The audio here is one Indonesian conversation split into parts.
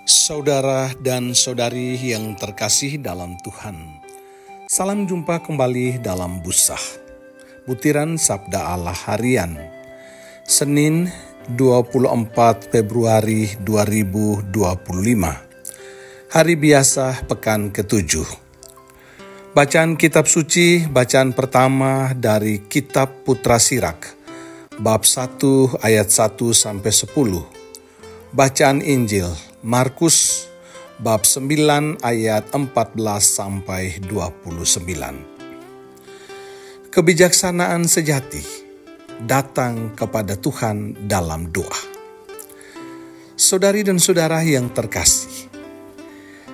Saudara dan saudari yang terkasih dalam Tuhan, salam jumpa kembali dalam Busah, butiran Sabda Allah Harian, Senin 24 Februari 2025, hari biasa pekan ke-7. Bacaan kitab suci, bacaan pertama dari kitab Putra Sirak, bab 1 ayat 1-10. Bacaan Injil Markus bab 9 ayat 14-29. Kebijaksanaan sejati datang kepada Tuhan dalam doa. Saudari dan saudara yang terkasih,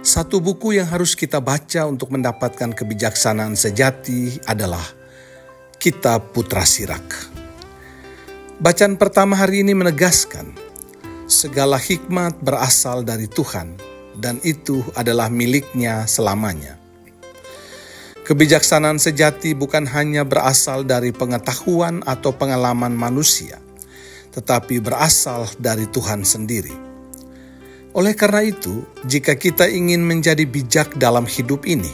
satu buku yang harus kita baca untuk mendapatkan kebijaksanaan sejati adalah kitab Putra Sirak. Bacaan pertama hari ini menegaskan segala hikmat berasal dari Tuhan, dan itu adalah miliknya selamanya. Kebijaksanaan sejati bukan hanya berasal dari pengetahuan atau pengalaman manusia, tetapi berasal dari Tuhan sendiri. Oleh karena itu, jika kita ingin menjadi bijak dalam hidup ini,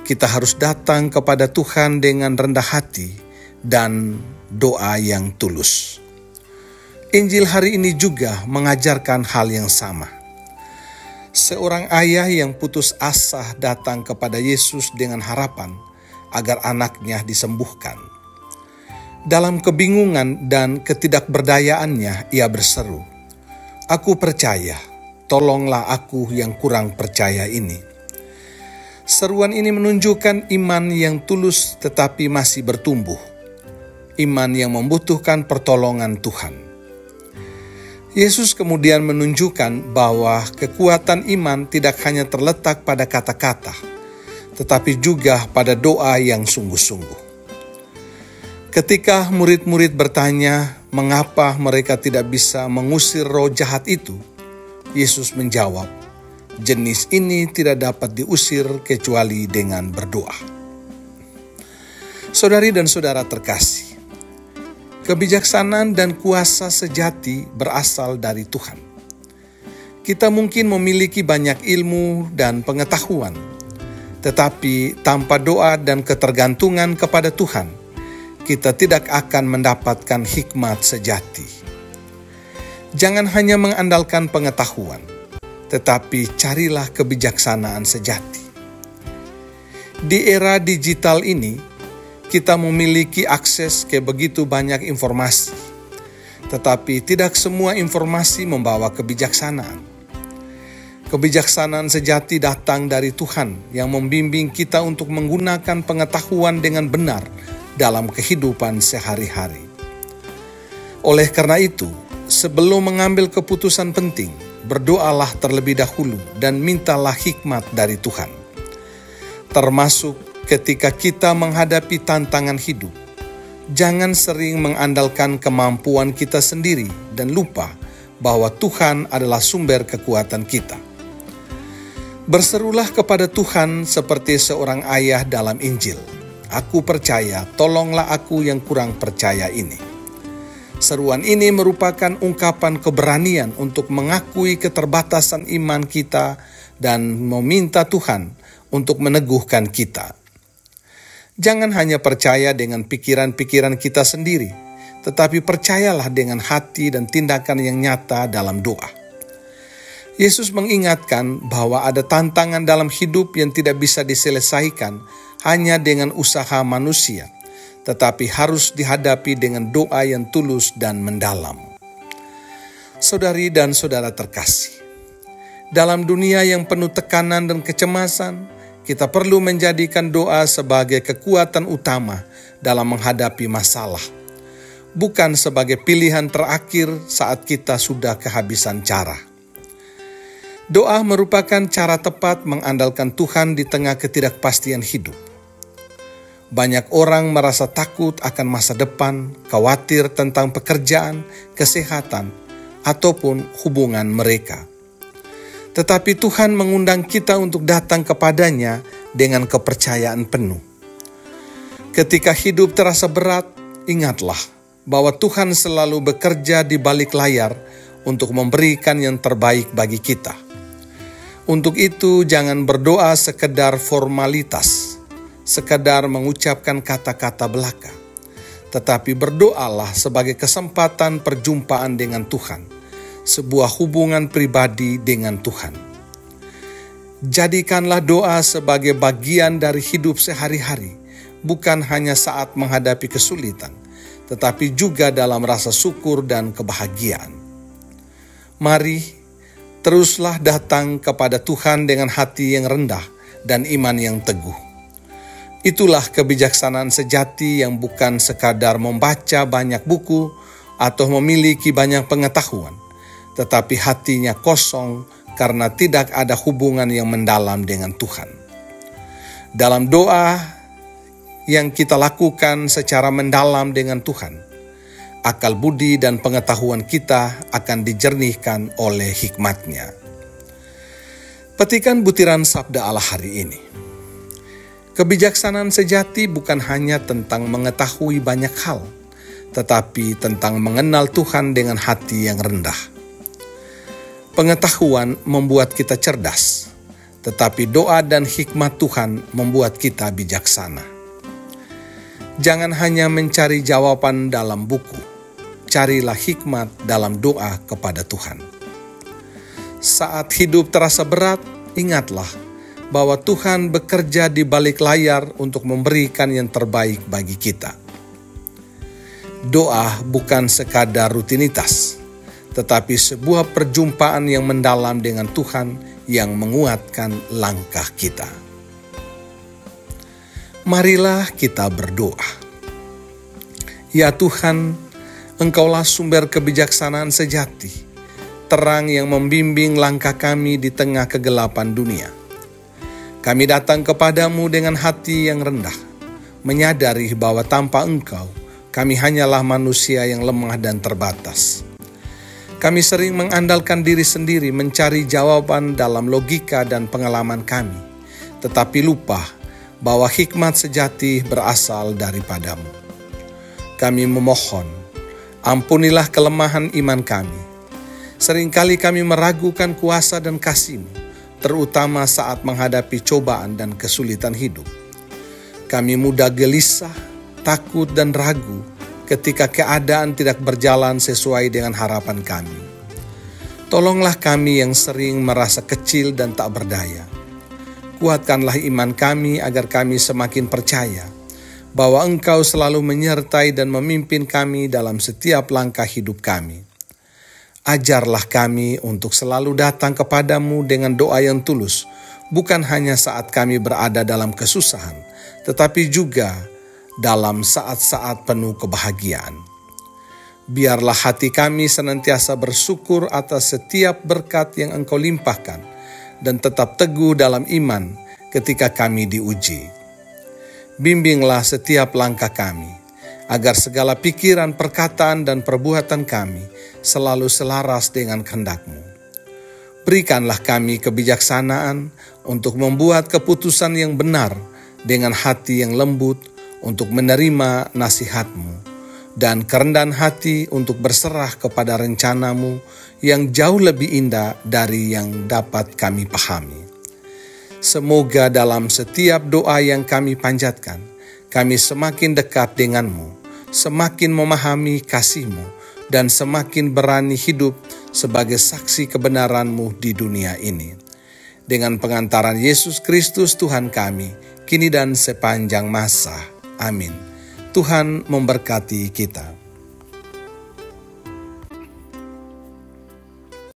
kita harus datang kepada Tuhan dengan rendah hati dan doa yang tulus. Injil hari ini juga mengajarkan hal yang sama. Seorang ayah yang putus asa datang kepada Yesus dengan harapan agar anaknya disembuhkan. Dalam kebingungan dan ketidakberdayaannya, ia berseru, "Aku percaya, tolonglah aku yang kurang percaya ini." Seruan ini menunjukkan iman yang tulus tetapi masih bertumbuh. Iman yang membutuhkan pertolongan Tuhan. Yesus kemudian menunjukkan bahwa kekuatan iman tidak hanya terletak pada kata-kata, tetapi juga pada doa yang sungguh-sungguh. Ketika murid-murid bertanya mengapa mereka tidak bisa mengusir roh jahat itu, Yesus menjawab, "Jenis ini tidak dapat diusir kecuali dengan berdoa." Saudari dan saudara terkasih, kebijaksanaan dan kuasa sejati berasal dari Tuhan. Kita mungkin memiliki banyak ilmu dan pengetahuan, tetapi tanpa doa dan ketergantungan kepada Tuhan, kita tidak akan mendapatkan hikmat sejati. Jangan hanya mengandalkan pengetahuan, tetapi carilah kebijaksanaan sejati. Di era digital ini, kita memiliki akses ke begitu banyak informasi, tetapi tidak semua informasi membawa kebijaksanaan. Kebijaksanaan sejati datang dari Tuhan yang membimbing kita untuk menggunakan pengetahuan dengan benar dalam kehidupan sehari-hari. Oleh karena itu, sebelum mengambil keputusan penting, berdoalah terlebih dahulu dan mintalah hikmat dari Tuhan. Termasuk ketika kita menghadapi tantangan hidup, jangan sering mengandalkan kemampuan kita sendiri dan lupa bahwa Tuhan adalah sumber kekuatan kita. Berserulah kepada Tuhan seperti seorang ayah dalam Injil, "Aku percaya, tolonglah aku yang kurang percaya ini." Seruan ini merupakan ungkapan keberanian untuk mengakui keterbatasan iman kita dan meminta Tuhan untuk meneguhkan kita. Jangan hanya percaya dengan pikiran-pikiran kita sendiri, tetapi percayalah dengan hati dan tindakan yang nyata dalam doa. Yesus mengingatkan bahwa ada tantangan dalam hidup yang tidak bisa diselesaikan hanya dengan usaha manusia, tetapi harus dihadapi dengan doa yang tulus dan mendalam. Saudari dan saudara terkasih, dalam dunia yang penuh tekanan dan kecemasan, kita perlu menjadikan doa sebagai kekuatan utama dalam menghadapi masalah, bukan sebagai pilihan terakhir saat kita sudah kehabisan cara. Doa merupakan cara tepat mengandalkan Tuhan di tengah ketidakpastian hidup. Banyak orang merasa takut akan masa depan, khawatir tentang pekerjaan, kesehatan, ataupun hubungan mereka. Tetapi Tuhan mengundang kita untuk datang kepadanya dengan kepercayaan penuh. Ketika hidup terasa berat, ingatlah bahwa Tuhan selalu bekerja di balik layar untuk memberikan yang terbaik bagi kita. Untuk itu jangan berdoa sekedar formalitas, sekedar mengucapkan kata-kata belaka, tetapi berdoalah sebagai kesempatan perjumpaan dengan Tuhan, sebuah hubungan pribadi dengan Tuhan. Jadikanlah doa sebagai bagian dari hidup sehari-hari, bukan hanya saat menghadapi kesulitan, tetapi juga dalam rasa syukur dan kebahagiaan. Mari, teruslah datang kepada Tuhan dengan hati yang rendah dan iman yang teguh. Itulah kebijaksanaan sejati yang bukan sekadar membaca banyak buku atau memiliki banyak pengetahuan, tetapi hatinya kosong karena tidak ada hubungan yang mendalam dengan Tuhan. Dalam doa yang kita lakukan secara mendalam dengan Tuhan, akal budi dan pengetahuan kita akan dijernihkan oleh hikmat-Nya. Petikan butiran sabda Allah hari ini. Kebijaksanaan sejati bukan hanya tentang mengetahui banyak hal, tetapi tentang mengenal Tuhan dengan hati yang rendah. Pengetahuan membuat kita cerdas, tetapi doa dan hikmat Tuhan membuat kita bijaksana. Jangan hanya mencari jawaban dalam buku, carilah hikmat dalam doa kepada Tuhan. Saat hidup terasa berat, ingatlah bahwa Tuhan bekerja di balik layar untuk memberikan yang terbaik bagi kita. Doa bukan sekadar rutinitas, tetapi sebuah perjumpaan yang mendalam dengan Tuhan yang menguatkan langkah kita. Marilah kita berdoa. Ya Tuhan, Engkaulah sumber kebijaksanaan sejati, terang yang membimbing langkah kami di tengah kegelapan dunia. Kami datang kepadamu dengan hati yang rendah, menyadari bahwa tanpa Engkau, kami hanyalah manusia yang lemah dan terbatas. Kami sering mengandalkan diri sendiri mencari jawaban dalam logika dan pengalaman kami, tetapi lupa bahwa hikmat sejati berasal daripadamu. Kami memohon, ampunilah kelemahan iman kami. Seringkali kami meragukan kuasa dan kasih-Mu, terutama saat menghadapi cobaan dan kesulitan hidup. Kami mudah gelisah, takut dan ragu ketika keadaan tidak berjalan sesuai dengan harapan kami. Tolonglah kami yang sering merasa kecil dan tak berdaya. Kuatkanlah iman kami agar kami semakin percaya bahwa Engkau selalu menyertai dan memimpin kami dalam setiap langkah hidup kami. Ajarlah kami untuk selalu datang kepadamu dengan doa yang tulus, bukan hanya saat kami berada dalam kesusahan, tetapi juga dalam saat-saat penuh kebahagiaan. Biarlah hati kami senantiasa bersyukur atas setiap berkat yang Engkau limpahkan, dan tetap teguh dalam iman ketika kami diuji. Bimbinglah setiap langkah kami, agar segala pikiran, perkataan, dan perbuatan kami selalu selaras dengan kehendak-Mu. Berikanlah kami kebijaksanaan untuk membuat keputusan yang benar dengan hati yang lembut untuk menerima nasihat-Mu, dan kerendahan hati untuk berserah kepada rencana-Mu yang jauh lebih indah dari yang dapat kami pahami. Semoga dalam setiap doa yang kami panjatkan, kami semakin dekat dengan-Mu, semakin memahami kasih-Mu, dan semakin berani hidup sebagai saksi kebenaran-Mu di dunia ini. Dengan pengantaran Yesus Kristus Tuhan kami, kini dan sepanjang masa. Amin. Tuhan memberkati kita.